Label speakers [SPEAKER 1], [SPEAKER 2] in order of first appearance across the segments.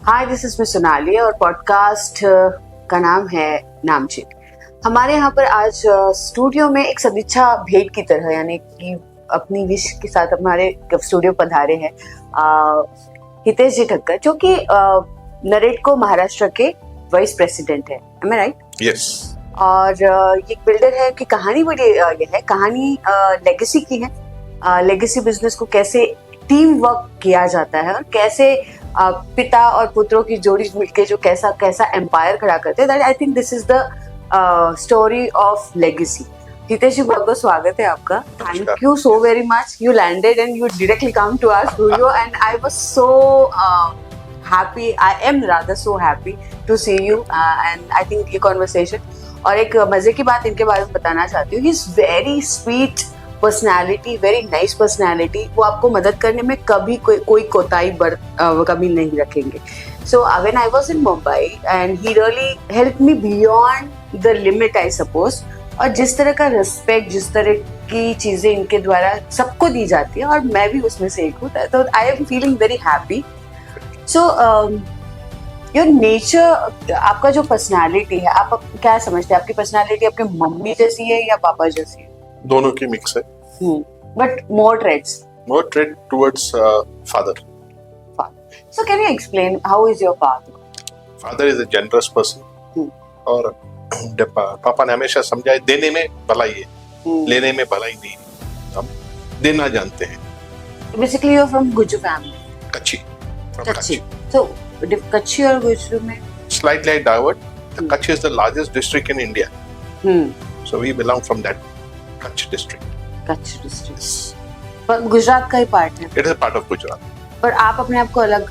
[SPEAKER 1] Hi, this is miss Sonali और podcast का नाम है नामचिक। हमारे यहाँ पर आज स्टूडियो में एक सदिच्छा भेंट की तरह, यानी कि अपनी विश के साथ हमारे स्टूडियो पधारे हैं हितेश जी ठक्कर, जो कि नरेटको महाराष्ट्र के वाइस प्रेसिडेंट है। एम आई राइट?
[SPEAKER 2] यस।
[SPEAKER 1] और ये बिल्डर है कि कहानी बड़ी ये है, कहानी लेगेसी की है। लेगेसी बिजनेस को कैसे टीम वर्क किया जाता है और कैसे पिता और पुत्रों की जोड़ी मिलके जो कैसा कैसा एम्पायर खड़ा करते हैं। That I think this is the story of legacy. Hitesh ji, बहुत बहुत स्वागत है आपका। Thank you so very much. You landed and you directly come to our studio and I was so happy. I am rather so happy to see you and I think ये conversation. और एक मजे की बात इनके बारे में बताना चाहती हूँ, he is very sweet personality, very nice personality. वो आपको मदद करने में कभी कोई कोताही कमी नहीं रखेंगे। So when I was in Mumbai and he really help me beyond the limit, I suppose. और जिस तरह का रिस्पेक्ट, जिस तरह की चीजें इनके द्वारा सबको दी जाती है और मैं भी उसमें से एक हूँ, तो I am feeling very happy. So your nature, आपका जो पर्सनैलिटी है, आप क्या समझते हैं आपकी पर्सनैलिटी आपके मम्मी जैसी है या पापा जैसी है?
[SPEAKER 2] दोनों की मिक्स है।
[SPEAKER 1] But more traits.
[SPEAKER 2] More trait towards father.
[SPEAKER 1] So can you explain how is your father?
[SPEAKER 2] Father is a generous person. और पापा ने हमेशा समझाया देने में भलाई है, लेने में भलाई नहीं है। हम देना जानते हैं।
[SPEAKER 1] Basically you're from Guju family.
[SPEAKER 2] कच्ची।
[SPEAKER 1] Kutchi. So Kutchi और Guju में
[SPEAKER 2] slightly divert. Kutch is the largest district in India. So we belong from that Kutch district.
[SPEAKER 1] Kutch district. पर गुजरात का ही पार्ट है।
[SPEAKER 2] It is a part of Gujarat.
[SPEAKER 1] पर आप अपने आप को अलग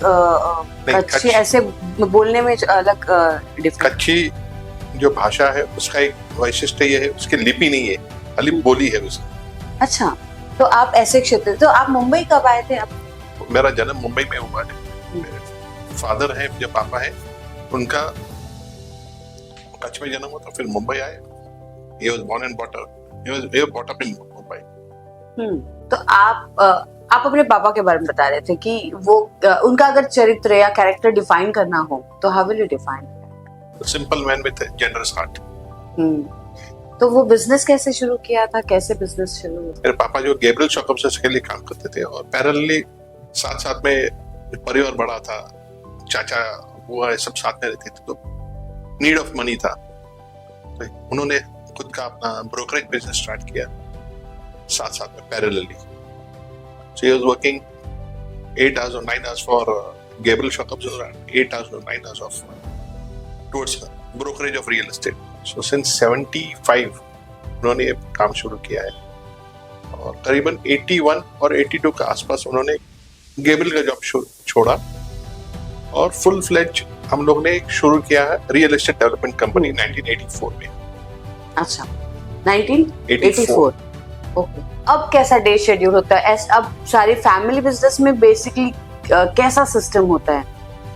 [SPEAKER 1] कच्छी ऐसे बोलने में अलग डिफरेंट।
[SPEAKER 2] कच्छी जो भाषा है उसका एक वैशिष्ट्य ये है, उसकी लिपि नहीं है, खाली बोली है उसकी।
[SPEAKER 1] अच्छा, तो आप ऐसे क्षेत्र, तो आप मुंबई कब आए थे? आप?
[SPEAKER 2] मेरा जन्म मुंबई में हुआ है। फादर है, जो पापा है, उनका कच्छ में जन्म हुआ था, फिर मुंबई आए। He was born and brought up. He was brought up in Mumbai.
[SPEAKER 1] तो आप अपने पापा के बारे में बता रहे थे कि वो उनका अगर चरित्र या कैरेक्टर डिफाइन करना हो तो how will you define?
[SPEAKER 2] Simple man with a generous heart.
[SPEAKER 1] तो वो बिजनेस कैसे शुरू किया था? कैसे बिजनेस शुरू हुआ?
[SPEAKER 2] मेरे पापा जो गैब्रियल शॉकअप्स के लिए काम करते थे और पैरेलली साथ साथ में परिवार बड़ा था, चाचा बुआ सब साथ में रहते थे, तो नीड ऑफ मनी था, तो उन्होंने खुद का अपना ब्रोकरेज बिजनेस स्टार्ट किया साथ साथ में parallelly. So he was working 8 hours or 9 hours for Gabriel Shockups and 8 hours or 9 hours of towards brokerage of real estate. So since 75 उन्होंने ये काम शुरू किया है और करीबन 81 और 82 के आसपास उन्होंने गेबरियल का जॉब छोड़ा और फुल फ्लेज हम लोग ने शुरू किया है रियल एस्टेट डेवलपमेंट कंपनी 1984 में।
[SPEAKER 1] अच्छा, 1984। ओके। अब कैसा डे शेड्यूल होता है? अब सारी फैमिली बिजनेस में बेसिकली कैसा सिस्टम होता है?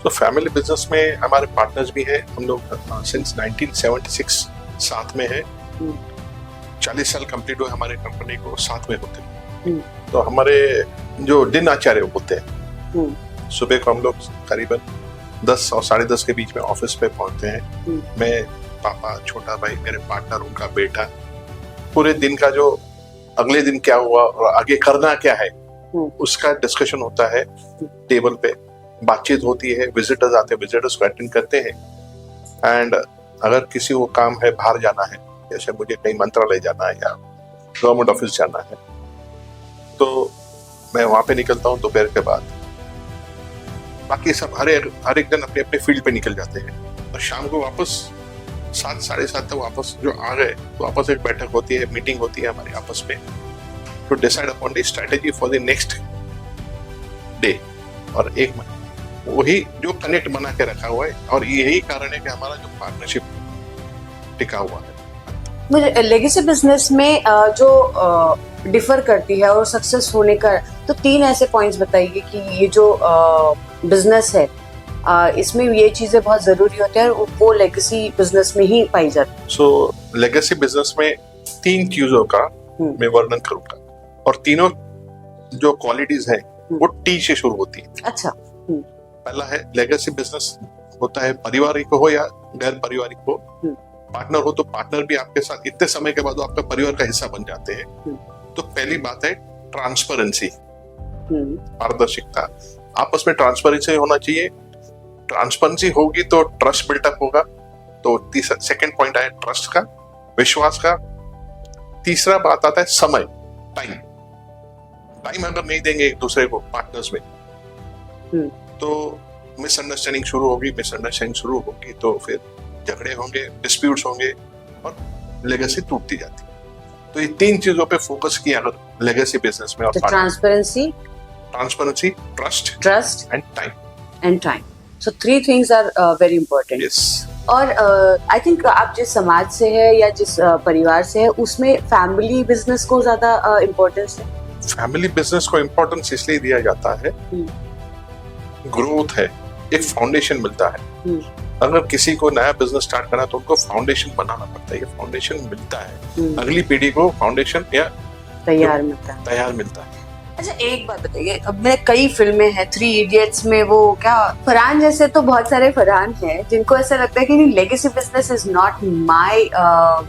[SPEAKER 2] तो फैमिली बिजनेस में हमारे पार्टनर्स भी हैं, हम लोग सिंस 1976 साथ में हैं। 40 साल कंप्लीट हुए हमारे कंपनी को साथ में होते हैं। तो हमारे जो दिन आचार्य होते हैं, सुबह को हम लोग करीबन 10 और 10:30 के बीच में ऑफिस पे पहुंचते हैं। मैं, पापा, छोटा भाई, मेरे पार्टनर, उनका बेटा, पूरे दिन का जो अगले दिन क्या हुआ और आगे करना क्या है उसका डिस्कशन होता है। टेबल पे बातचीत होती है, विजिटर्स आते हैं, विजिटर्स को अटेंड करते हैं। एंड अगर किसी को काम है, बाहर जाना है, जैसे मुझे कहीं मंत्रालय जाना है या गवर्नमेंट ऑफिस जाना है, तो मैं वहां पे निकलता हूँ दोपहर के बाद। बाकी सब हर एक दिन अपने अपने फील्ड पे निकल जाते हैं और शाम को वापस 7 साढ़े 7 तक वापस जो आ गए तो वापस एक बैठक होती है, मीटिंग होती है हमारे आपस में, to decide upon the strategy for the next day. और एक वही जो कनेक्ट बना के रखा हुआ है और यही कारण है कि हमारा जो पार्टनरशिप टिका हुआ है।
[SPEAKER 1] मुझे लेगेसी बिजनेस में जो डिफर करती है और सक्सेस होने का, तो 3 ऐसे पॉइंट्स बताइए कि ये जो बिजनेस है इसमें ये चीजें बहुत जरूरी होती है और वो लेगेसी बिजनेस में ही पाई जाती है।
[SPEAKER 2] सो लेगेसी बिजनेस में 3 चीजों का मैं वर्णन करूंगा और तीनों जो क्वालिटीज हैं वो टी से शुरू होती है।
[SPEAKER 1] अच्छा।
[SPEAKER 2] पहला है लेगेसी बिजनेस होता है, पारिवारिक हो या गैर पारिवारिक हो। पार्टनर हो तो पार्टनर भी आपके साथ इतने समय के बाद आपका परिवार का हिस्सा बन जाते हैं। तो पहली बात है ट्रांसपेरेंसी, पारदर्शिता। आपस में ट्रांसपेरेंसी होना चाहिए। ट्रांसपेरेंसी होगी तो ट्रस्ट बिल्टअप होगा। तो सेकंड पॉइंट है ट्रस्ट का, विश्वास का। तीसरा बात आता है समय, टाइम। टाइम अगर नहीं देंगे एक दूसरे को पार्टनर्स में तो मिसअंडरस्टैंडिंग शुरू होगी तो फिर झगड़े होंगे, डिस्प्यूट्स होंगे और लेगेसी टूटती जाती है। तो ये 3 चीजों पे फोकस किया अगर लेगेसी बिजनेस में, और
[SPEAKER 1] transparency, trust
[SPEAKER 2] and time.
[SPEAKER 1] So 3 things are very important.
[SPEAKER 2] Yes.
[SPEAKER 1] और आई थिंक आप जिस समाज से है या जिस परिवार से है उसमें फैमिली बिजनेस को ज्यादा इम्पोर्टेंस है।
[SPEAKER 2] फैमिली बिजनेस को इम्पोर्टेंस इसलिए दिया जाता है, ग्रोथ है, एक फाउंडेशन मिलता है। अगर किसी को नया बिजनेस स्टार्ट करना तो उनको फाउंडेशन बनाना पड़ता है। ये फाउंडेशन मिलता है, अगली पीढ़ी को फाउंडेशन या तैयार मिलता है।
[SPEAKER 1] अच्छा एक बात बताइए, अब मैंने कई फिल्में हैं, 3 इडियट्स में वो क्या फरहान जैसे तो बहुत सारे फरहान हैं जिनको ऐसा लगता है कि नहीं, legacy business is not my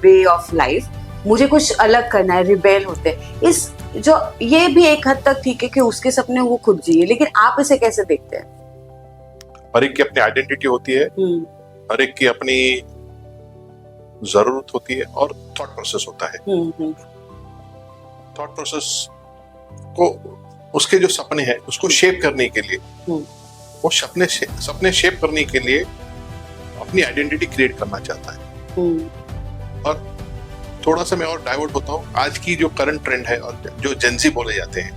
[SPEAKER 1] way of life, मुझे कुछ अलग करना है, रिबेल होते हैं। इस जो ये भी एक हद तक ठीक है कि उसके सपने वो खुद जिए, लेकिन आप इसे कैसे देखते हैं?
[SPEAKER 2] हर एक की अपनी आइडेंटिटी होती है, हर एक की अपनी जरूरत होती है और थॉट प्रोसेस होता है। थॉट प्रोसेस को उसके जो सपने हैं उसको शेप करने के लिए, वो सपने शेप करने के लिए अपनी आइडेंटिटी क्रिएट करना चाहता है। और थोड़ा सा मैं और डाइवर्ट होता हूँ, आज की जो करंट ट्रेंड है और जो जेंजी बोले जाते हैं,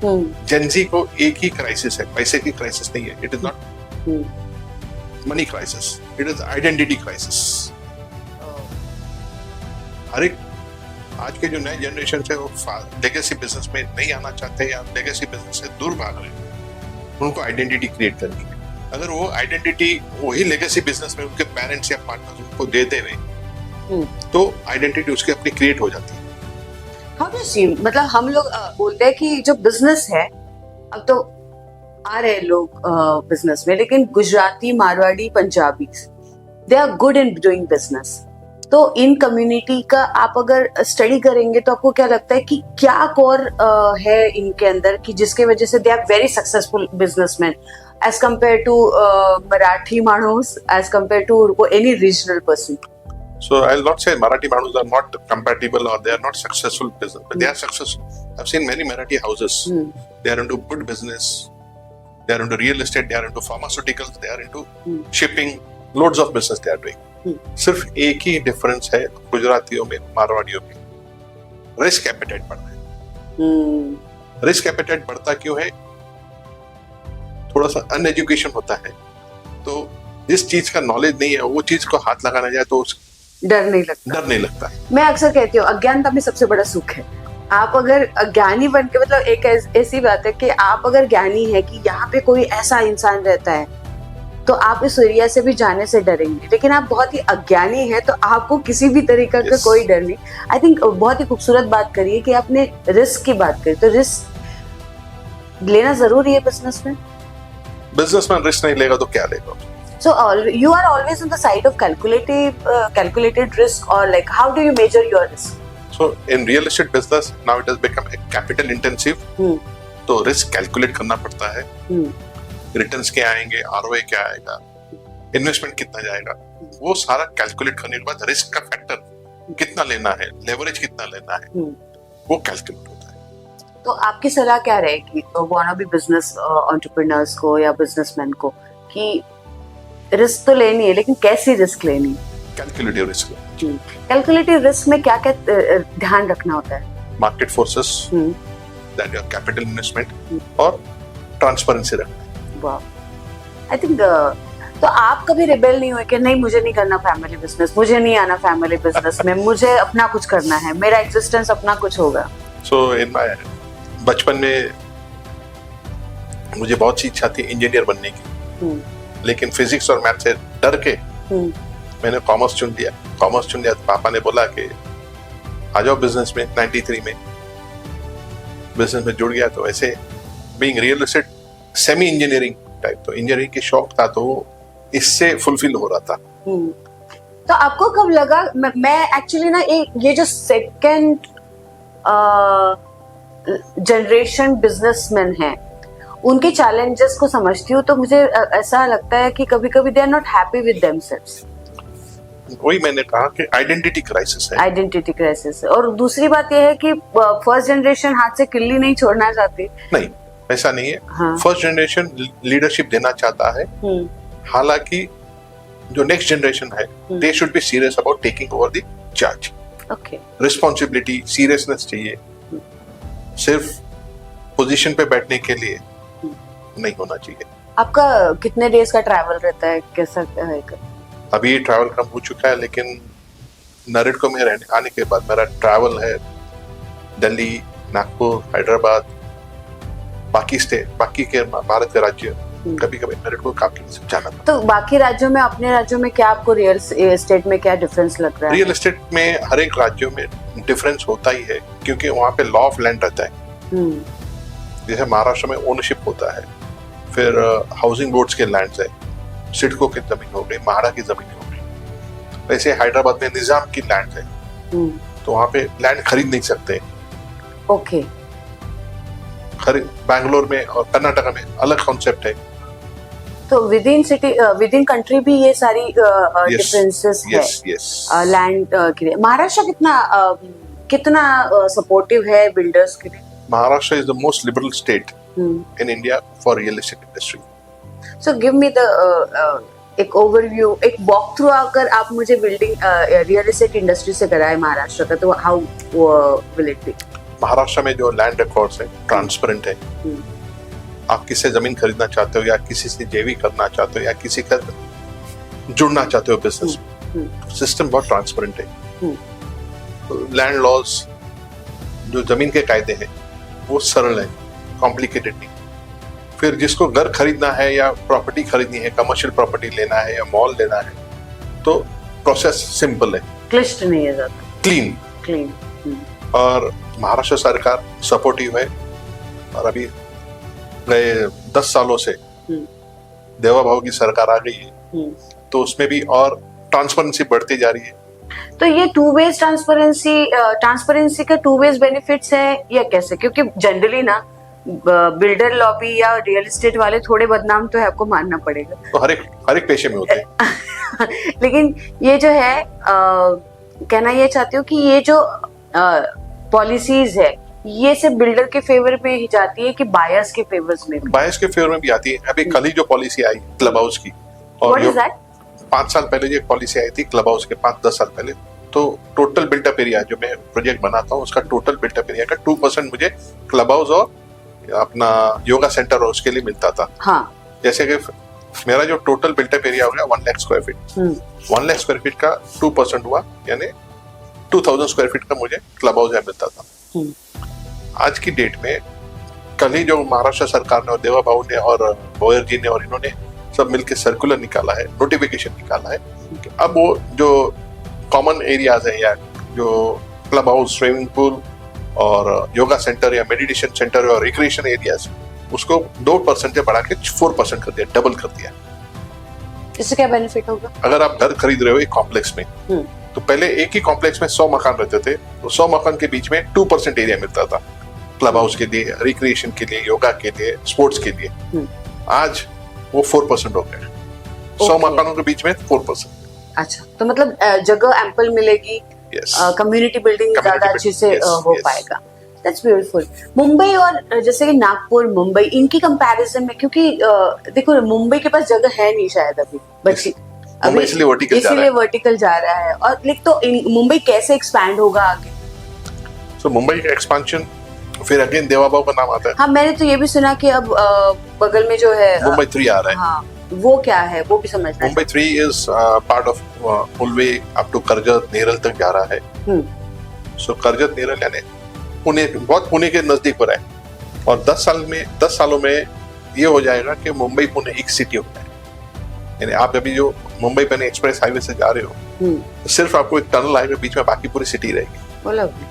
[SPEAKER 2] जेंजी को एक ही क्राइसिस है, पैसे की क्राइसिस नहीं है। It is not money crisis, it is identity crisis. हर एक आज के जो नए जनरेशन है वो लेगेसी बिजनेस में नहीं आना चाहते या लेगेसी बिजनेस से दूर भाग रहे हैं। उनको आइडेंटिटी क्रिएट करनी है। अगर वो आइडेंटिटी वही लेगेसी बिजनेस में उनके पेरेंट्स या पार्टनर्स उनको दे देवे तो आइडेंटिटी उसकी अपनी क्रिएट हो जाती है।
[SPEAKER 1] हाउ डू सी, मतलब हम लोग बोलते हैं कि जो बिजनेस है, अब तो आ रहे लोग बिजनेस में, लेकिन Gujarati, Marwari, Punjabi, they are good in doing business. तो इन कम्युनिटी का आप अगर स्टडी करेंगे तो आपको क्या लगता है कि क्या कोर है इनके अंदर कि जिसके वजह से they are very successful businessman as compare to Marathi माणूस, as compare to any regional person?
[SPEAKER 2] So I'll not say Marathi Manus are not compatible or they are not successful business, but they are successful. I've seen many Marathi houses. They are into good business. They are into real estate. They are into pharmaceuticals. They are into shipping. Loads of business they are doing. सिर्फ एक ही difference है गुजरातियों में, मारवाड़ियों में, risk appetite बढ़ता है। Risk appetite बढ़ता क्यों है? थोड़ा सा अनएजुकेशन होता है, तो जिस चीज का नॉलेज नहीं है वो चीज को हाथ लगाना जाए तो
[SPEAKER 1] डर नहीं लगता। मैं अक्सर कहती हूँ अज्ञानता में सबसे बड़ा सुख है। आप अगर ज्ञानी बन के, मतलब एक ऐसी बात है कि आप अगर ज्ञानी है कि यहाँ पे कोई ऐसा इंसान रहता है तो आप इस एरिया से भी जाने से डरेंगे, लेकिन आप बहुत ही अज्ञानी है तो आपको किसी भी तरीका का कोई डर नहीं। आई थिंक बहुत ही खूबसूरत बात करिए कि आपने रिस्क की बात करी, तो रिस्क लेना जरूरी है बिजनेस में।
[SPEAKER 2] बिजनेसमैन रिस्क नहीं लेगा तो क्या लेगा?
[SPEAKER 1] So you are always on the side of calculated risk, or like how do you measure your risk?
[SPEAKER 2] So in real estate business now it has become a capital intensive. तो risk calculate करना पड़ता है। Returns क्या आएंगे, ROA क्या आएगा, investment कितना जाएगा, वो सारा कैलकुलेट करने के बाद रिस्क का फैक्टर कितना लेना है, लेवरेज कितना लेना है, वो कैलकुलेट होता है।
[SPEAKER 1] तो आपकी सलाह क्या रहेगी वानाबी बिजनेस एंटरप्रेन्योर्स को या बिजनेसमैन को कि रिस्क तो लेनी है लेकिन कैसी रिस्क लेनी?
[SPEAKER 2] Calculative risk.
[SPEAKER 1] कैलकुलेटिव रिस्क में क्या क्या ध्यान रखना होता है?
[SPEAKER 2] Market forces, that your capital investment और ट्रांसपेरेंसी रखना है।
[SPEAKER 1] वाह, आई थिंक तो आप कभी रिबेल नहीं हुए कि नहीं मुझे नहीं करना फैमिली बिजनेस, मुझे नहीं आना फैमिली बिजनेस में, मुझे अपना कुछ करना है, मेरा एग्जिस्टेंस अपना कुछ होगा?
[SPEAKER 2] सो इन माय बचपन में मुझे बहुत सी इच्छा थी इंजीनियर बनने की, लेकिन फिजिक्स और मैथ से डर के मैंने कॉमर्स चुन लिया। तो पापा ने बोला कि आ जाओ बिजनेस में। 93 में बिजनेस में जुड़ गया। तो ऐसे being real estate semi engineering type, तो इंजीनियरिंग की शौक था तो इससे फुलफिल हो रहा था।
[SPEAKER 1] तो आपको कब लगा, मैं एक्चुअली ना ये जो सेकंड जनरेशन बिजनेसमैन है उनके चैलेंजेस को समझती हूँ, तो मुझे ऐसा लगता है कि कभी कभी they are not happy with themselves.
[SPEAKER 2] वही मैंने कहा कि आइडेंटिटी क्राइसिस है।
[SPEAKER 1] Identity crisis. और दूसरी बात यह है कि फर्स्ट जनरेशन हाथ से किल्ली नहीं छोड़ना चाहती।
[SPEAKER 2] नहीं, ऐसा नहीं है।
[SPEAKER 1] हाँ।
[SPEAKER 2] फर्स्ट जनरेशन लीडरशिप देना चाहता है, हालांकि जो नेक्स्ट जनरेशन है they should be serious about taking over the charge.
[SPEAKER 1] Okay.
[SPEAKER 2] Responsibility, seriousness चाहिए, सिर्फ पोजीशन पे बैठने के लिए नहीं होना चाहिए।
[SPEAKER 1] आपका कितने डेज का ट्रैवल रहता है, कैसा है?
[SPEAKER 2] अभी ट्रैवल कम हो चुका है, लेकिन नरेटको में रहने आने के बाद मेरा ट्रैवल है दिल्ली, नागपुर, हैदराबाद, बाकी स्टेट, बाकी के भारत के राज्य, कभी कभी नरेटको काफी जाना था।
[SPEAKER 1] तो बाकी राज्यों में, अपने राज्यों में क्या आपको रियल एस्टेट में क्या डिफरेंस लग रहा है?
[SPEAKER 2] रियल एस्टेट में हर एक राज्यों में डिफरेंस होता ही है, क्योंकि वहाँ पे लॉ ऑफ लैंड रहता है। जैसे महाराष्ट्र में ओनरशिप होता है, फिर हाउसिंग बोर्ड्स के लैंड्स है, सिडको की जमीन हो गई, महाड़ा की जमीन हो गई। वैसे हैदराबाद में निजाम की लैंड है, तो वहाँ पे लैंड खरीद नहीं सकते।
[SPEAKER 1] ओके।
[SPEAKER 2] बैंगलोर में और कर्नाटका में अलग कॉन्सेप्ट है।
[SPEAKER 1] तो विद इन कंट्री भी ये सारी डिफरेंसेस है लैंड के लिए। महाराष्ट्र कितना सपोर्टिव है बिल्डर्स के लिए?
[SPEAKER 2] Maharashtra is the most liberal state in India for real estate industry.
[SPEAKER 1] So give me the एक ओवरव्यू, एक वॉक थ्रू अगर आप मुझे बिल्डिंग रियल एस्टेट इंडस्ट्री से कराए महाराष्ट्र का, तो how will it be?
[SPEAKER 2] Maharashtra में जो लैंड रिकॉर्ड्स है ट्रांसपेरेंट है। आप किससे जमीन खरीदना चाहते हो, या किसी से जेवी करना चाहते हो, या किसी का जुड़ना चाहते हो बिजनेस में, सिस्टम बहुत ट्रांसपेरेंट है। लैंड लॉज, जो जमीन के कायदे हैं वो सरल है, कॉम्प्लिकेटेड नहीं। फिर जिसको घर खरीदना है या प्रॉपर्टी खरीदनी है, कमर्शियल प्रॉपर्टी लेना है या मॉल लेना है, तो प्रोसेस सिंपल है,
[SPEAKER 1] क्लिष्ट नहीं है ज्यादा,
[SPEAKER 2] क्लीन। और महाराष्ट्र सरकार सपोर्टिव है, और अभी गए 10 सालों से देवा भाव की सरकार आ गई है, तो उसमें भी और ट्रांसपेरेंसी बढ़ती जा रही है।
[SPEAKER 1] तो ये टू वेज ट्रांसपेरेंसी का टू वेज बेनिफिट्स है या कैसे? क्योंकि जनरली ना बिल्डर लॉबी या रियल एस्टेट वाले थोड़े बदनाम तो है, आपको मानना पड़ेगा।
[SPEAKER 2] तो हर एक पेशे में होते हैं।
[SPEAKER 1] लेकिन ये जो है कहना ये चाहती हूँ कि ये जो पॉलिसीज है ये सिर्फ बिल्डर के फेवर में ही जाती है कि बायर्स के फेवर्स में?
[SPEAKER 2] बायर्स के फेवर में भी आती है। अभी कल ही जो पॉलिसी आई क्लब हाउस की, और 5 साल पहले जो एक पॉलिसी आई थी क्लब हाउस के 5-10 साल पहले, तो टोटल बिल्टअप एरिया जो मैं प्रोजेक्ट बनाता हूँ उसका टोटल बिल्टअप एरिया का 2% मुझे क्लब हाउस और अपना योगा सेंटर और उसके लिए मिलता था।
[SPEAKER 1] हाँ।
[SPEAKER 2] जैसे कि मेरा जो टोटल बिल्टअप एरिया हो गया 1 lakh square feet, 1 lakh square feet का 2% हुआ, यानी 2000 स्क्वायर फीट का मुझे क्लब हाउस मिलता था। आज की डेट में कल ही जो महाराष्ट्र सरकार ने और देवा भाऊ ने और बोयर जी ने और इन्होंने सब मिलकर सर्कुलर निकाला है, नोटिफिकेशन निकाला है कि अब वो जो कॉमन एरियाज है, या जो क्लब हाउस, स्विमिंग पूल और योगा सेंटर या मेडिटेशन सेंटर और रिक्रिएशन एरियाज, उसको 2% से बढ़ा के 4% कर दिया, डबल कर दिया।
[SPEAKER 1] इससे क्या बेनिफिट होगा?
[SPEAKER 2] अगर आप घर खरीद रहे हो एक कॉम्प्लेक्स में, तो पहले एक ही कॉम्प्लेक्स में 100 मकान रहते थे, तो 100 मकान के बीच में 2% एरिया मिलता था क्लब हाउस के लिए, रिक्रिएशन के लिए, योगा के लिए, स्पोर्ट्स के लिए। आज वो 4% हो गया, 100 मकानों के बीच में 4%।
[SPEAKER 1] अच्छा, तो मतलब जगह एम्पल मिलेगी, कम्युनिटी बिल्डिंग ज्यादा अच्छे से हो पाएगा। That's beautiful. मुंबई और जैसे कि नागपुर, मुंबई, इनकी कंपैरिजन में, क्योंकि देखो मुंबई के पास जगह है नहीं शायद अभी बच्ची,
[SPEAKER 2] अभी इसलिए
[SPEAKER 1] वर्टिकल जा रहा है। और लेकिन तो मुंबई कैसे एक्सपैंड होगा आगे?
[SPEAKER 2] तो मुंबई का एक्सपेंशन फिर अगेन देवा भाऊ का नाम आता है।
[SPEAKER 1] हाँ, मैंने तो ये भी सुना कि अब बगल में जो है
[SPEAKER 2] मुंबई 3 आ रहा है।
[SPEAKER 1] हाँ, वो क्या है वो भी समझना।
[SPEAKER 2] मुंबई 3 इज पार्ट ऑफ फुलवे अप टू कर्जत, नेरल तक जा रहा है। सो कर्जत, नेरल यानी पुणे, बहुत पुणे के नजदीक हो रहा है। और 10 सालों में ये हो जाएगा कि मुंबई पुणे एक सिटी हो जाए। यानी आप अभी जो मुंबई पुणे एक्सप्रेस हाईवे से जा रहे हो, तो सिर्फ आपको एक टनल आएगा, बीच में बाकी पूरी सिटी रहेगी।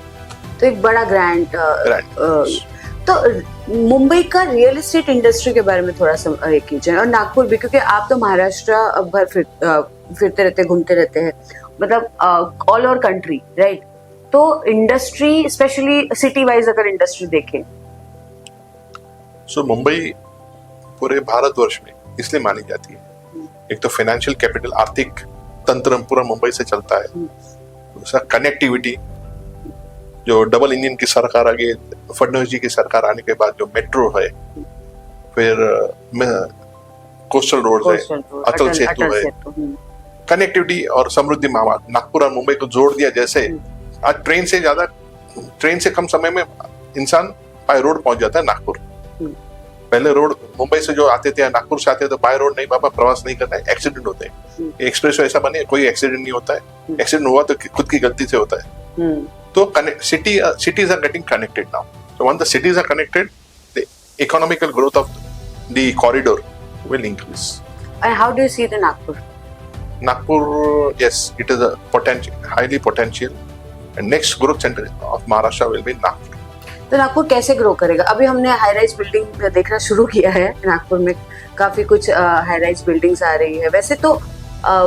[SPEAKER 1] तो एक बड़ा ग्रैंड। तो मुंबई का रियल एस्टेट इंडस्ट्री के बारे में थोड़ा सा कीजिए, और नागपुर भी, क्योंकि आप तो महाराष्ट्र भर फिरते रहते, घूमते रहते हैं, मतलब ऑल ओवर कंट्री, राइट? तो इंडस्ट्री स्पेशली सिटी वाइज अगर इंडस्ट्री देखें,
[SPEAKER 2] सो मुंबई पूरे भारतवर्ष में इसलिए मानी जाती है, एक तो फाइनेंशियल कैपिटल, आर्थिक तंत्र पूरा मुंबई से चलता है, दूसरा कनेक्टिविटी, जो डबल इंजन की सरकार आ गई, फडणवीस जी की सरकार आने के बाद जो मेट्रो है, फिर कोस्टल रोड है, अटल सेतु है, कनेक्टिविटी और समृद्धि महामार्ग नागपुर और मुंबई को जोड़ दिया। जैसे आज ट्रेन से कम समय में इंसान बाय रोड पहुंच जाता है नागपुर। पहले रोड मुंबई से जो आते थे नागपुर से आते थे तो बाय रोड नहीं बाबा, प्रवास नहीं करना है, एक्सीडेंट होते हैं। एक्सप्रेस ऐसा बने कोई एक्सीडेंट नहीं होता है, एक्सीडेंट हुआ तो खुद की गलती से होता है। तो cities are getting connected now. So once the cities are connected, the economical growth of the corridor will increase.
[SPEAKER 1] And how do you see the Nagpur?
[SPEAKER 2] Nagpur, yes, it is a highly potential, and next growth center of Maharashtra will be Nagpur.
[SPEAKER 1] तो नागपुर कैसे grow करेगा? अभी हमने high rise building देखना शुरू किया है नागपुर में, काफी कुछ हाई राइज बिल्डिंग्स आ रही है। वैसे तो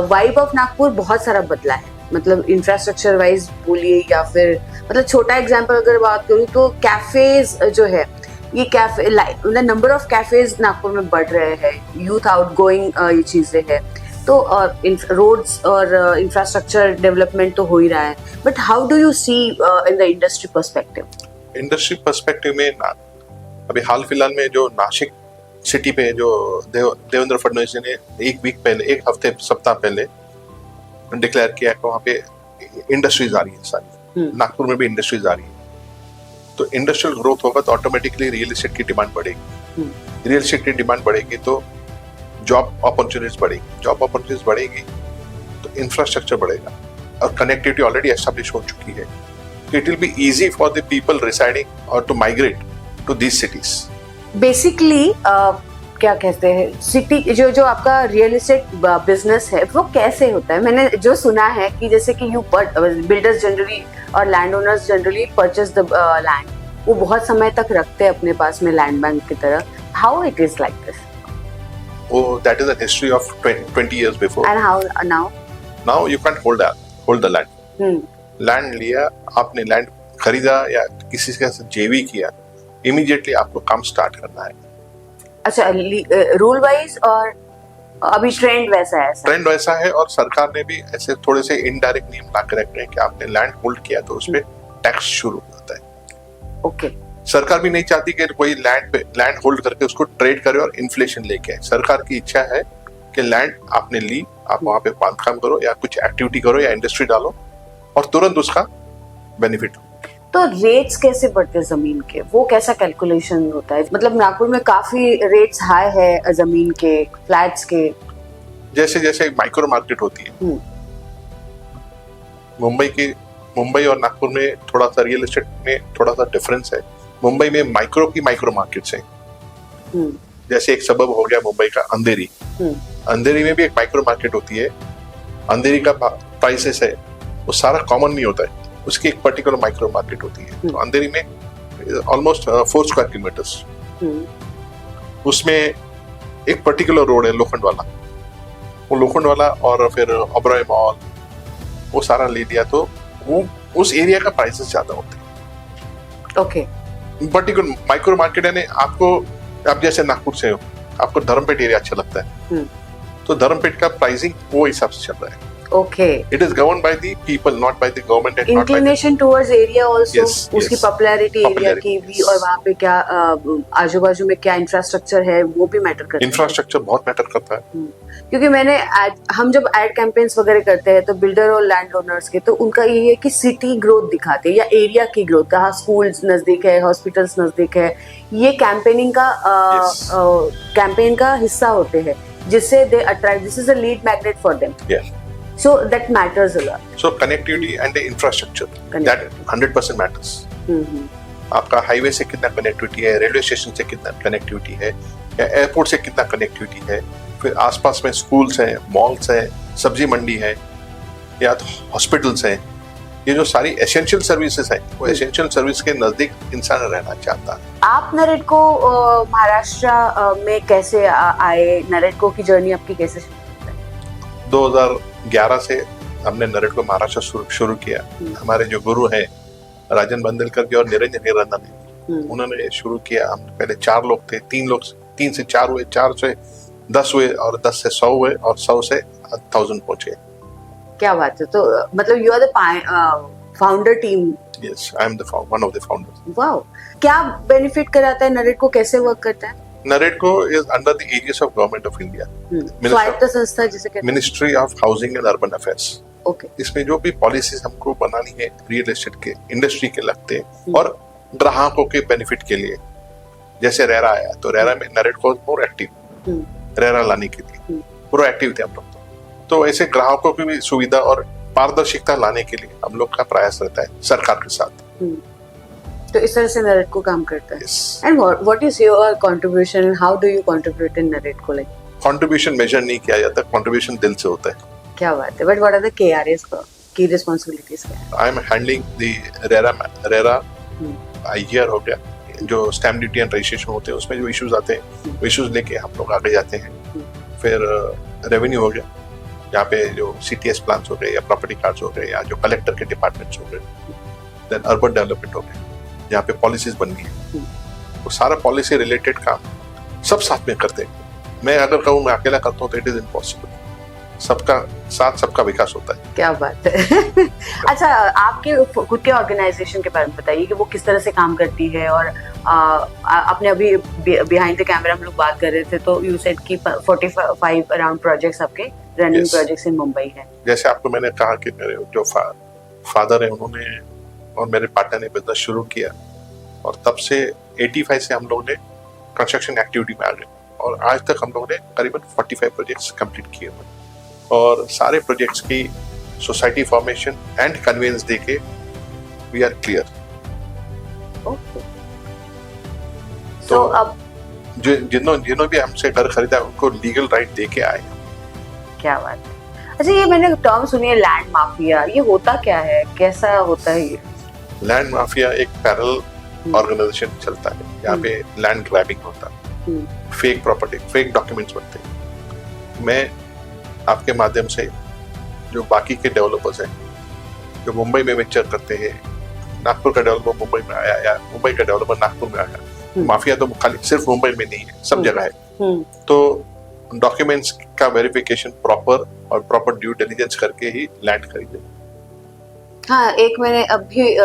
[SPEAKER 1] वाइब ऑफ नागपुर बहुत सारा बदला है, मतलब इंफ्रास्ट्रक्चर वाइज बोलिए या फिर मतलब छोटा एग्जांपल अगर बात करूँ तो कैफेज जो है, ये कैफे मतलब नंबर ऑफ कैफेज नागपुर में बढ़ रहे हैं, यूथ आउट गोइंग ये चीजें हैं, तो रोड्स और इंफ्रास्ट्रक्चर डेवलपमेंट तो हो ही रहा है। But how do you see in the industry perspective?
[SPEAKER 2] Industry perspective में अभी हाल फिलहाल में जो नासिक सिटी पे जो देवेंद्र फडणवीस जी ने एक सप्ताह पहले डिक्लेयर किया कि वहाँ पे इंडस्ट्रीज आ रही है सारी, नागपुर में भी इंडस्ट्रीज आ रही है। तो इंडस्ट्रियल ग्रोथ होगा तो ऑटोमेटिकली रियल एस्टेट की डिमांड बढ़ेगी, रियल एस्टेट की डिमांड बढ़ेगी तो जॉब अपॉर्चुनिटीज बढ़ेगी तो इंफ्रास्ट्रक्चर बढ़ेगा, और कनेक्टिविटी ऑलरेडी एस्टेब्लिश हो चुकी है। It will be easy for the people residing or to migrate to these cities.
[SPEAKER 1] Basically, क्या कहते हैं, सिटी जो आपका रियल एस्टेट बिजनेस है वो कैसे होता है? मैंने जो सुना है कि जैसे कि बिल्डर्स जनरली और land owners generally purchase the land, वो बहुत समय तक रखते हैं अपने पास में लैंड बैंक की तरह। How it is like this?
[SPEAKER 2] Oh, that is a history of 20 years before.
[SPEAKER 1] And how now?
[SPEAKER 2] Now you can't hold the land. Land लिया आपने, लैंड खरीदा या किसी के साथ जेवी किया, इमीडिएटली आपको काम स्टार्ट करना है।
[SPEAKER 1] अच्छा, रूल वाइज और अभी ट्रेंड वैसा है, और सरकार ने भी ऐसे थोड़े से इनडायरेक्ट नियम ला के रखे हैं कि आपने लैंड होल्ड किया तो उस पर टैक्स शुरू होता है। ओके।
[SPEAKER 2] सरकार भी नहीं चाहती कि कोई लैंड होल्ड करके उसको ट्रेड करे और इन्फ्लेशन लेके आए। सरकार की इच्छा है कि लैंड आपने ली, आप वहां पे बांधकाम करो या कुछ एक्टिविटी करो या इंडस्ट्री डालो और तुरंत उसका बेनिफिट हो।
[SPEAKER 1] तो रेट्स कैसे बढ़ते हैं जमीन के, वो कैसा कैलकुलेशन होता है? मतलब नागपुर में काफी रेट्स हाई है जमीन के, फ्लैट्स के।
[SPEAKER 2] जैसे जैसे माइक्रो मार्केट होती है, मुंबई और नागपुर में थोड़ा सा रियल एस्टेट में थोड़ा सा डिफरेंस है। मुंबई में माइक्रो मार्केट्स हैं, जैसे एक सबब हो गया मुंबई का अंधेरी। अंधेरी में भी एक माइक्रो मार्केट होती है। अंधेरी का प्राइसेस है वो सारा कॉमन नहीं होता है, उसकी एक पर्टिकुलर माइक्रो मार्केट होती है। तो अंधेरी में ऑलमोस्ट 4 स्क्वायर किलोमीटर्स, उसमें एक पर्टिकुलर रोड है लोखंड वाला, वो लोखंड वाला और फिर ओबरॉय मॉल, वो सारा ले लिया तो वो उस एरिया का प्राइसेस ज्यादा होते हैं।
[SPEAKER 1] ओके।
[SPEAKER 2] पर्टिकुलर माइक्रो मार्केट यानी आपको, आप जैसे नागपुर से हो, आपको धर्मपेट एरिया अच्छा लगता है, तो धर्मपेट का प्राइसिंग वो हिसाब से चल रहा है।
[SPEAKER 1] Okay.
[SPEAKER 2] It is governed by the people, not by the government. And
[SPEAKER 1] Inclination towards area also.
[SPEAKER 2] Yes,
[SPEAKER 1] उसकी popularity एरिया की भी, और वहाँ पे क्या आजू बाजू में क्या इंफ्रास्ट्रक्चर है वो भी मैटर करता है।
[SPEAKER 2] इंफ्रास्ट्रक्चर बहुत मैटर करता है,
[SPEAKER 1] क्योंकि हम जब एड कैंपेन्स वगैरह करते हैं तो बिल्डर और लैंड ओनर्स के, तो उनका ये है कि सिटी ग्रोथ दिखाते हैं या एरिया की ग्रोथ, कहाँ स्कूल्स नजदीक है, हॉस्पिटल्स नजदीक है, ये कैंपेन का हिस्सा होते हैं, जिससे they attract, this is a lead magnet for them. So that matters a lot.
[SPEAKER 2] So connectivity and the infrastructure, that 100% matters. आपका हाईवे से कितना कनेक्टिविटी है, रेलवे स्टेशन से कितना कनेक्टिविटी है, या एयरपोर्ट से कितना कनेक्टिविटी है, फिर आसपास में स्कूल्स हैं, मॉल्स हैं, सब्जी मंडी है, या तो हॉस्पिटल्स हैं, ये जो सारी एसेंशियल सर्विसेज हैं, वो एसेंशियल सर्विस के नजदीक इंसान रहना चाहता है।
[SPEAKER 1] आप नरेटको महाराष्ट्र में कैसे आए? नरेटको की जर्नी आपकी कैसे शुरू हुई?
[SPEAKER 2] 2011 से हमने नरेटको महाराष्ट्र शुरू किया। हमारे जो गुरु हैं राजन बंदेलकर जी और निरंजन हिरानंद ने, उन्होंने शुरू किया। हम पहले 4 लोग थे, 3 से 4 हुए, 4 से 10 हुए और 10 से 100 हुए और 100 से 1000 पहुंचे।
[SPEAKER 1] क्या बात है। तो मतलब you are the founder team?
[SPEAKER 2] Yes, I am one of the founders.
[SPEAKER 1] Wow. क्या बेनिफिट कराता है नरेटको? कैसे वर्क करता है?
[SPEAKER 2] नरेटको is under the aegis of Government of India.
[SPEAKER 1] स्वायत्त संस्था जिसे कहते हैं।
[SPEAKER 2] Ministry of Housing and Urban Affairs.
[SPEAKER 1] Okay.
[SPEAKER 2] इसमें जो भी पॉलिसीज हमको बनानी है रियल एस्टेट के इंडस्ट्री के लगते हैं और ग्राहकों के बेनिफिट के लिए, जैसे रेरा आया तो रेरा में नरेटको मोर एक्टिव, रेरा लाने के लिए प्रोएक्टिव थे हम लोग। तो ऐसे ग्राहकों की भी सुविधा और पारदर्शिता लाने के लिए हम लोग का प्रयास रहता है सरकार के साथ।
[SPEAKER 1] तो इस तरह से नरेटको काम करता है। And what is your contribution and how do you contribute in NAREDCO? Like contribution
[SPEAKER 2] major नहीं किया जाता, कंट्रीब्यूशन दिल से होता है।
[SPEAKER 1] क्या बात है। But what are the KRs की responsibilities?
[SPEAKER 2] I am handling the RERA year हो गया, जो स्टैम्प ड्यूटी एंड रजिस्ट्रेशन होते हैं उसमें जो इश्यूज आते हैं वो इश्यूज लेके हम लोग आगे जाते हैं। फिर रेवेन्यू हो गया, यहाँ पे जो CTS प्लान्स हो गए या प्रॉपर्टी कार्ड्स हो गए या जो कलेक्टर के डिपार्टमेंट्स हो गए। देन अर्बन डेवलपमेंट हो गए, यहाँ पे पॉलिसीज बन गई। वो सारा पॉलिसी रिलेटेड काम सब साथ में करते हैं। मैं अगर कहूँ मैं अकेला करता हूँ तो इट इज इम्पॉसिबल। सबका साथ सबका विकास होता है।
[SPEAKER 1] क्या बात है। अच्छा, आपके खुद के ऑर्गेनाइजेशन के बारे में बताइए कि वो किस तरह से काम करती है। और आपने अभी बिहाइंड द कैमरा हम लोग बात कर रहे थे तो यू सेड कि 45 अराउंड प्रोजेक्ट्स आपके रनिंग प्रोजेक्ट्स इन मुंबई है।
[SPEAKER 2] जैसे आपको मैंने कहा कि मेरे जो फादर है उन्होंने और मेरे पार्टनर ने बिजनेस शुरू किया और तब से 85 से हम लोगों ने कंस्ट्रक्शन एक्टिविटी में आ गए और आज तक हम लोगों ने करीबन 45 प्रोजेक्ट्स कंप्लीट किए हुए और सारे प्रोजेक्ट्स की सोसाइटी फॉर्मेशन एंड कन्वेंस देके वी आर क्लियर। तो अब जिन्होंने भी हमसे घर खरीदा उनको लीगल राइट देके आए।
[SPEAKER 1] क्या बात है। अच्छा, ये मैंने टर्म सुनी है लैंड माफिया, ये होता क्या है, कैसा होता है ये?
[SPEAKER 2] लैंड माफिया एक पैरेलल ऑर्गेनाइजेशन चलता है, यहाँ पे लैंड ग्रैबिंग होता है, फेक प्रॉपर्टी, फेक डॉक्यूमेंट्स बनते हैं। मैं आपके माध्यम से जो बाकी के डेवलपर्स हैं जो मुंबई में वेंचर करते हैं, नागपुर का डेवलपर मुंबई में आया या मुंबई का डेवलपर नागपुर में आया, माफिया तो खाली सिर्फ मुंबई में नहीं है, सब जगह है। तो डॉक्यूमेंट्स का वेरिफिकेशन प्रॉपर और प्रॉपर ड्यू डिलिजेंस करके ही लैंड खरीदे।
[SPEAKER 1] हाँ, एक मैंने अभी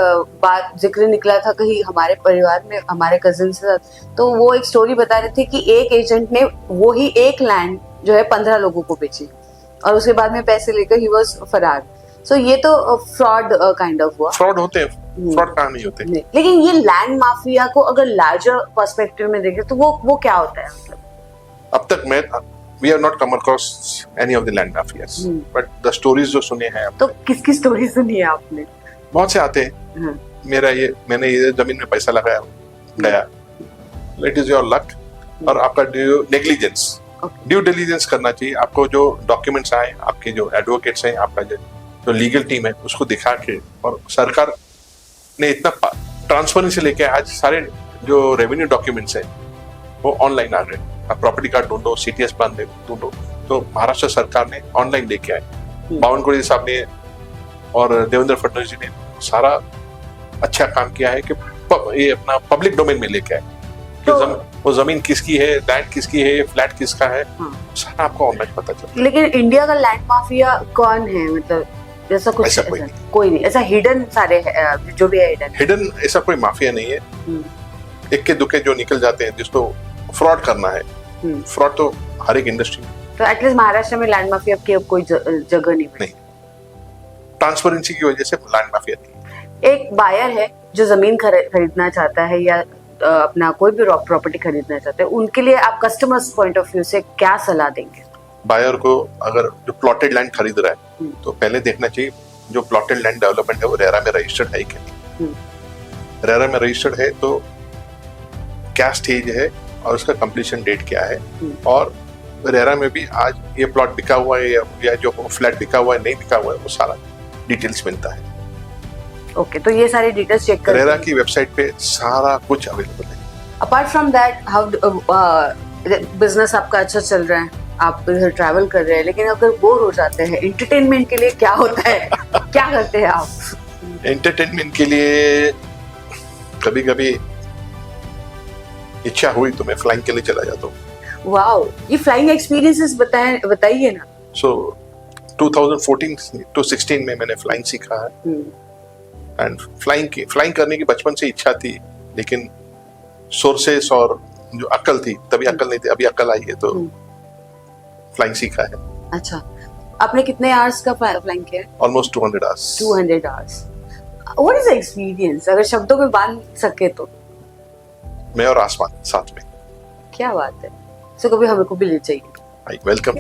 [SPEAKER 1] बात जिक्र निकला था कहीं हमारे परिवार में हमारे कजिन के साथ, तो वो एक स्टोरी बता रहे थे कि एक एजेंट ने वो ही एक लैंड जो है 15 लोगों को बेची और उसके बाद में पैसे लेकर ही वाज फरार। सो ये तो फ्रॉड काइंड ऑफ हुआ।
[SPEAKER 2] फ्रॉड होते हैं, फ्रॉड कहाँ नहीं होते।
[SPEAKER 1] लेकिन ये लैंड माफिया को अगर लार्जर पर्सपेक्टिव में देखें तो वो क्या होता है? मतलब
[SPEAKER 2] अब तक we have not come across any of the land mafias, but the stories जो सुने हैं
[SPEAKER 1] तो किसकी स्टोरी सुनी है आपने?
[SPEAKER 2] बहुत से आते हैं। मैंने ये जमीन में पैसा लगाया गया, इट इज योर लक और आपका ड्यू डिलीजेंस करना चाहिए। आपको जो डॉक्यूमेंट्स आए, आपके जो एडवोकेट्स हैं, आपका जो लीगल टीम है उसको दिखा के, और सरकार ने इतना ट्रांसपेरेंसी लेके आज सारे जो रेवेन्यू डॉक्यूमेंट्स हैं वो ऑनलाइन आ गए। आप प्रॉपर्टी कार्ड ढूंढो, CTS प्लान ढूंढो, तो महाराष्ट्र सरकार ने ऑनलाइन लेके आए। बावनकुळे साहब ने और देवेंद्र फडणवीस जी ने सारा अच्छा काम किया है कि ये अपना पब्लिक डोमेन में लेके आए। वो जमीन किसकी है, लैंड किसकी है, फ्लैट किसका है, सारा आपको ऑनलाइन पता चलता है।
[SPEAKER 1] लेकिन इंडिया का लैंड माफिया कौन है? मतलब जैसा कुछ
[SPEAKER 2] ऐसा
[SPEAKER 1] कोई नहीं, ऐसा हिडन सारे जो भी है
[SPEAKER 2] हिडन ऐसा कोई माफिया नहीं है। इक्के दुक्के जो निकल जाते हैं जिसको फ्रॉड करना है, फ्रॉड तो हर एक इंडस्ट्री में।
[SPEAKER 1] तो एटलीस्ट महाराष्ट्र में लैंड माफिया की अब कोई जगह नहीं।
[SPEAKER 2] ट्रांसपेरेंसी की वजह से लैंड माफिया नहीं।
[SPEAKER 1] एक बायर है जो जमीन खरीदना चाहता है या अपना कोई भी प्रॉपर्टी खरीदना चाहते हैं, उनके लिए आप कस्टमर्स पॉइंट ऑफ व्यू से क्या सलाह देंगे?
[SPEAKER 2] बायर को अगर जो प्लॉटेड लैंड खरीद रहा है तो पहले देखना चाहिए जो प्लॉटेड लैंड डेवलपमेंट है वो रेरा में रजिस्टर्ड है कि नहीं। रेरा में रजिस्टर्ड है तो क्या स्टेज है और उसका कंप्लीशन डेट क्या है, और रेरा में भी आज ये प्लॉट बिका हुआ है या जो फ्लैट बिका हुआ है नहीं बिका हुआ है वो सारा डिटेल्स मिलता है।
[SPEAKER 1] ओके, तो ये सारी डिटेल्स चेक कर
[SPEAKER 2] रेरा की वेबसाइट पे सारा कुछ अवेलेबल है।
[SPEAKER 1] Apart from that how business आपका अच्छा चल रहा है, आप इधर ट्रैवल कर रहे हैं, लेकिन अगर बोर हो जाते हैं एंटरटेनमेंट के लिए क्या होता है? क्या करते हैं आप?
[SPEAKER 2] एंटरटेनमेंट के लिए कभी कभी इच्छा हुई तो मैं फ्लाइंग के लिए चला जाता हूँ।
[SPEAKER 1] वाओ, ये फ्लाइंग एक्सपीरियंसेस बताइए ना।
[SPEAKER 2] सो 2014 to 16 में मैंने फ्लाइंग सीखा है। एंड फ्लाइंग करने की बचपन से इच्छा थी, लेकिन सोर्सेस और जो अक्ल थी, तभी अक्ल नहीं थी, अभी अक्ल आई है तो फ्लाइंग सीखा है।
[SPEAKER 1] अच्छा, आपने कितने आवर्स का फ्लाइंग किया है?
[SPEAKER 2] Almost 200 hours.
[SPEAKER 1] 200 hours. What is the experience, अगर शब्दों में बांध सके तो?
[SPEAKER 2] मैं और आसमान साथ में।
[SPEAKER 1] क्या बात है, सो कभी हमें को भी ले चाहिए।
[SPEAKER 2] वेलकम।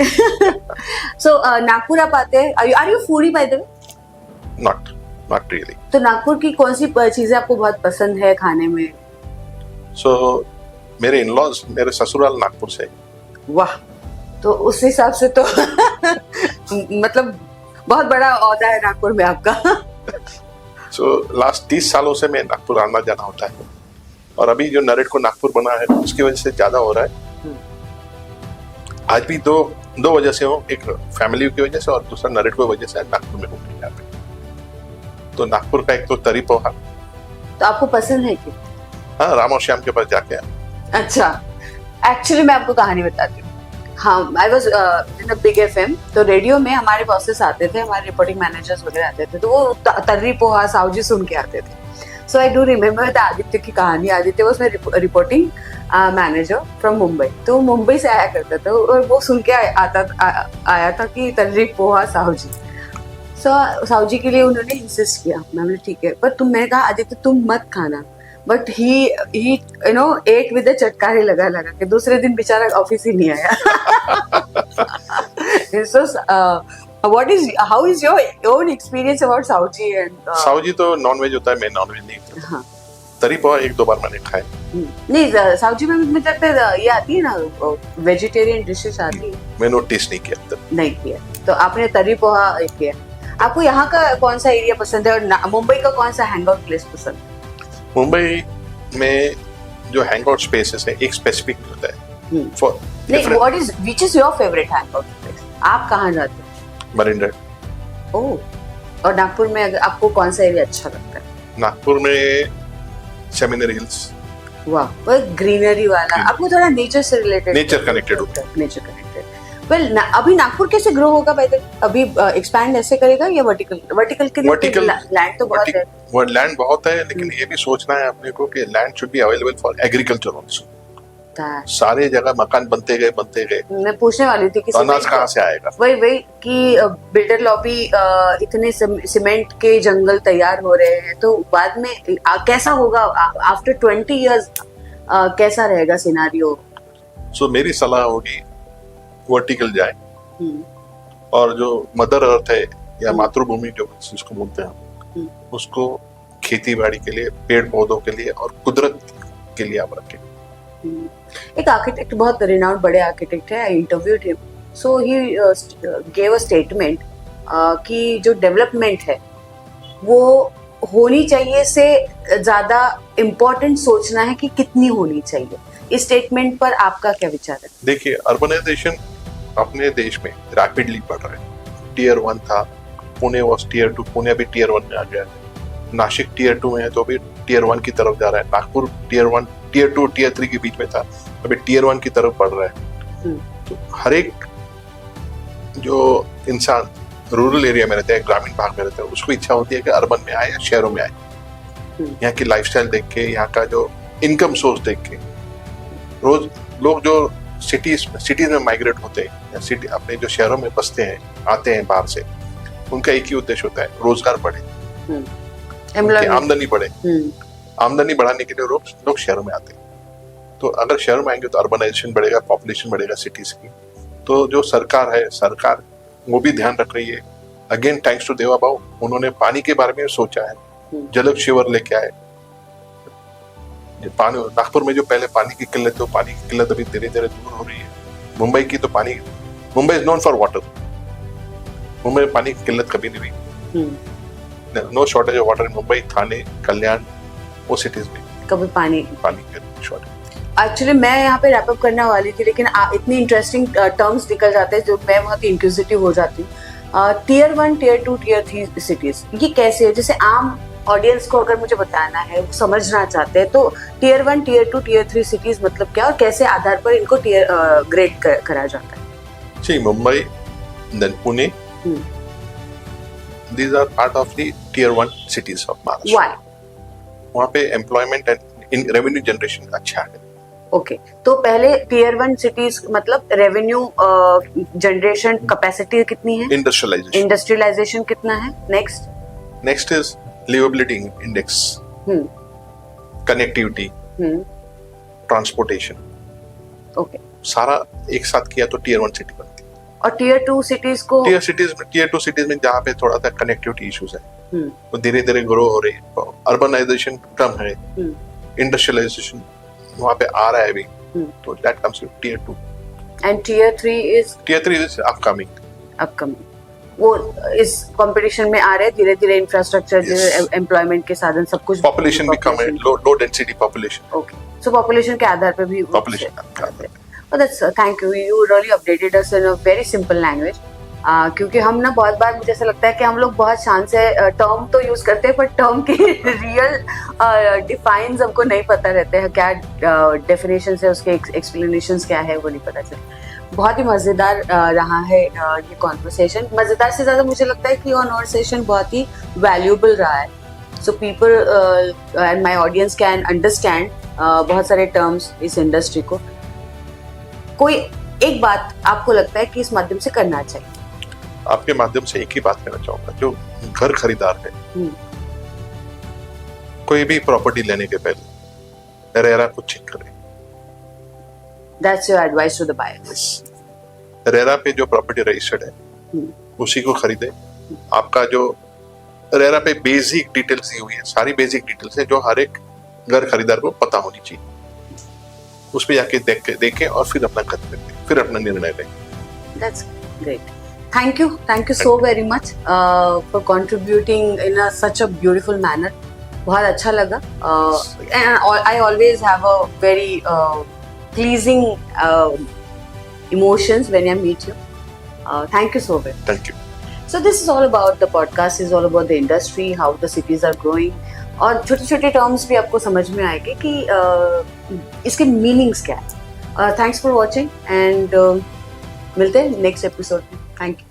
[SPEAKER 1] सो नागपुर आप आते हैं, are you foodie by the way?
[SPEAKER 2] Not really.
[SPEAKER 1] तो नागपुर की कौन सी चीजें आपको बहुत पसंद है खाने में?
[SPEAKER 2] सो मेरे इन-लॉज, मेरे ससुराल नागपुर से।
[SPEAKER 1] वाह, तो उस हिसाब से तो मतलब बहुत बड़ा औहदा है नागपुर में आपका।
[SPEAKER 2] सो लास्ट 30 सालों से मैं नागपुर आना जाना होता है, और अभी जो नरेट को नागपुर बना है उसकी वजह से ज्यादा हो रहा है। आज भी दो वजह से हो, एक फैमिली की वजह से और दूसरा नरेट की वजह से नागपुर में हूँ यहाँ पे। तो नागपुर का एक तो तरी पोहा
[SPEAKER 1] तो आपको पसंद है कि?
[SPEAKER 2] हाँ, राम और श्याम के पास जाके।
[SPEAKER 1] अच्छा, एक्चुअली मैं आपको कहानी बताती हूँ। हाँ, I was in a big FM, तो रेडियो में हमारे बॉसेस आते थे, हमारे रिपोर्टिंग मैनेजर्स वगैरह आते थे, तो वो तर्री पोहा सावजी सुन के आते थे। So I do remember the Aditya की कहानी। Aditya was my reporting manager from Mumbai, तो वो मुंबई से आया करता था और वो सुन के आया था कि तर्री पोहा सावजी। सो सावजी के लिए उन्होंने इंसिस्ट किया। मैंने ठीक है, पर मैंने कहा आदित्य तुम मत खाना, but he you know ate with चटकारे लगा के दूसरे दिन बेचारा ऑफिस ही नहीं आया। So, how is your own experience about Saoji?
[SPEAKER 2] Saoji तो नॉनवेज होता है, मैं नॉनवेज नहीं खाता। हाँ। तरी पोहा 1-2 बार मैंने खाया।
[SPEAKER 1] नहीं, सावजी में मुझे लगता है ये आती है ना, वेजिटेरियन डिशेस आती है।
[SPEAKER 2] मैंने टेस्ट नहीं किया तब।
[SPEAKER 1] नहीं किया, तो आपने तरी पोहा किया। आपको यहाँ का कौन सा एरिया पसंद है और मुंबई का कौन सा हैंगआउट प्लेस पसंद है?
[SPEAKER 2] मुंबई में जो हैंगआउट स्पेसेस है एक स्पेसिफिक होता है।
[SPEAKER 1] नहीं, which is your favorite hangout place? आप कहाँ जाते हैं?
[SPEAKER 2] Marine drive.
[SPEAKER 1] ओह, और नागपुर में आपको कौन सा एरिया अच्छा लगता है?
[SPEAKER 2] नागपुर में सेमिनरी हिल्स।
[SPEAKER 1] वाह, वो ग्रीनरी वाला। आपको थोड़ा नेचर से रिलेटेड,
[SPEAKER 2] नेचर कनेक्टेड होता है।
[SPEAKER 1] Nature connected. वेल, अभी नागपुर कैसे ग्रो होगा भाई? अभी एक्सपैंड ऐसे करेगा या वर्टिकल के लिए लैंड तो बहुत है?
[SPEAKER 2] वो लैंड बहुत है, लेकिन ये भी सोचना है अपने को कि land should be available for agriculture also. सारे जगह मकान बनते गए। मैं
[SPEAKER 1] पूछने वाली थी कि
[SPEAKER 2] अनाज कहाँ से आएगा?
[SPEAKER 1] वही कि बिल्डर लॉबी इतने सीमेंट के जंगल तैयार हो रहे हैं, तो बाद में कैसा होगा आफ्टर 20 इयर्स? कैसा रहेगा सिनारियो?
[SPEAKER 2] सो मेरी सलाह होगी वर्टिकल जाए, और जो मदर अर्थ है या मातृभूमि जो जिसको बोलते हैं, उसको खेती बाड़ी के लिए, पेड़ पौधों के लिए और कुदरत के लिए आप रखें।
[SPEAKER 1] एक आर्किटेक्ट, बहुत रिनाउंड बड़े आर्किटेक्ट है, I interviewed him, so he gave a statement कि जो डेवलपमेंट है वो होनी चाहिए से ज्यादा इम्पोर्टेंट सोचना है कि कितनी होनी चाहिए। इस स्टेटमेंट पर आपका क्या विचार है?
[SPEAKER 2] देखिए, अर्बनाइजेशन अपने देश में रैपिडली बढ़ रहा है। टियर 1 था, पुणे वॉज टियर 2, पुणे अभी टियर 1 में आ गया है। नासिक टियर 2 में है तो अभी टियर 1 की तरफ जा रहा है। नागपुर टियर 1, टियर 2, टियर 3 के बीच में था, अभी टियर 1 की तरफ बढ़ रहा है। तो हर एक जो इंसान रूरल एरिया में रहता है, ग्रामीण भाग में रहता है, उसको इच्छा होती है कि अर्बन में आए या शहरों में आए, यहाँ की लाइफस्टाइल देख के, यहाँ का जो इनकम सोर्स देख के। रोज लोग जो सिटीज में माइग्रेट होते हैं या सिटी अपने जो शहरों में बसते हैं, आते हैं बाहर से, उनका एक ही उद्देश्य होता है, रोजगार बढ़े, आमदनी बढ़े। आमदनी बढ़ाने के लिए लोग शहरों में आते हैं। तो अगर शहरों में आएंगे तो अर्बनाइजेशन बढ़ेगा, पॉपुलेशन बढ़ेगा सिटीज की। तो जो सरकार है, सरकार वो भी ध्यान रख रही है। अगेन थैंक्स टू देवा बाबू, उन्होंने पानी के बारे में सोचा है, जल शिवर लेके आए। पानी, नागपुर में जो पहले पानी की किल्लत है, पानी की किल्लत अभी धीरे धीरे दूर हो रही है। मुंबई की तो पानी, Mumbai is known for water, Mumbai में पानी की किल्लत कभी नहीं हुई। No shortage of water in Mumbai, Thane, Kalyan, वो सिटीज में
[SPEAKER 1] कभी पानी
[SPEAKER 2] की शॉर्टेज।
[SPEAKER 1] एक्चुअली मैं यहाँ पे रैप अप करने वाली थी, लेकिन इतनी इंटरेस्टिंग टर्म्स निकल जाते हैं जो मैं बहुत ही इंक्विजिटिव हो जाती हूँ। टियर 1, टियर 2, टियर 3 सिटीज, ये कैसे है? जैसे आम ऑडियंस को अगर मुझे बताना है, वो समझना चाहते हैं, तो टियर 1, टियर 2, टियर 3 सिटीज मतलब क्या, और कैसे आधार पर इनको टियर ग्रेड करा जाता है?
[SPEAKER 2] जी, Mumbai, then Pune, these are part of the tier 1 cities of Maharashtra.
[SPEAKER 1] Why?
[SPEAKER 2] वहाँ पे एम्प्लॉयमेंट एंड रेवेन्यू जनरेशन अच्छा है।
[SPEAKER 1] ओके, तो पहले टियर 1 सिटीज मतलब रेवेन्यू जनरेशन कैपेसिटी कितनी है? इंडस्ट्रियलाइजेशन कितना है? Next
[SPEAKER 2] is liveability index, connectivity, transportation. Okay, सारा एक साथ किया तो टियर 1 सिटी बनती है।
[SPEAKER 1] और टियर 2 सिटीज को,
[SPEAKER 2] टियर 2 सिटीज में जहाँ पे थोड़ा सा कनेक्टिविटी इश्यूज है, वो धीरे धीरे ग्रो हो रही है, अर्बनाइजेशन कम है, इंडस्ट्रियलाइजेशन वहाँ पे आ रहा है अभी, तो that comes to tier 2।
[SPEAKER 1] And tier 3 is upcoming. वो इस कंपटीशन में आ रहे हैं धीरे धीरे, इंफ्रास्ट्रक्चर, एम्प्लॉयमेंट के साधन, सब कुछ,
[SPEAKER 2] पॉपुलेशन भी कम है, लो डेंसिटी पॉपुलेशन।
[SPEAKER 1] ओके, सो पॉपुलेशन के आधार पे भी Oh, that's thank you. You really updated us in a very simple language. क्योंकि हम ना बहुत बार, मुझे ऐसा लगता है कि हम लोग बहुत शान से टर्म तो यूज करते हैं, पर टर्म के रियल डिफाइंस हमको नहीं पता रहते हैं, क्या डेफिनेशन है, उसके एक्सप्लेनेशंस क्या है, वो नहीं पता चलता। बहुत ही मज़ेदार रहा है ये कॉन्वर्सेशन। मज़ेदार से ज़्यादा मुझे लगता है कि कॉन्वर्सेशन बहुत ही वैल्यूएबल रहा है, so people and my audience can understand बहुत सारे टर्म्स इस इंडस्ट्री को। कोई एक बात आपको लगता है कि इस माध्यम से करना चाहिए?
[SPEAKER 2] आपके माध्यम से एक ही बात कहना चाहूंगा, जो घर खरीदार है, कोई भी प्रॉपर्टी लेने के पहले रेरा को चेक करें।
[SPEAKER 1] That's your advice to the buyers.
[SPEAKER 2] RERA पे जो प्रॉपर्टी रजिस्टर्ड है उसी को खरीदे। आपका जो रेरा पे बेसिक डिटेल्स दी हुई है, सारी बेसिक डिटेल्स है जो हर एक घर खरीदार को पता होनी चाहिए, उस पे जाके देखें और फिर अपना खरीदें, फिर अपना निर्णय लें।
[SPEAKER 1] That's great. Thank you so very much for contributing in such a beautiful manner. बहुत अच्छा लगा, and I always have a very pleasing emotions when I meet you. Thank you so much.
[SPEAKER 2] Thank you.
[SPEAKER 1] So this is all about the podcast, is all about the industry, how the cities are growing. और छोटे छोटे terms भी आपको समझ में आएंगे कि इसके मीनिंग्स क्या है। थैंक्स फॉर वॉचिंग, एंड मिलते हैं नेक्स्ट एपिसोड में। Thank you.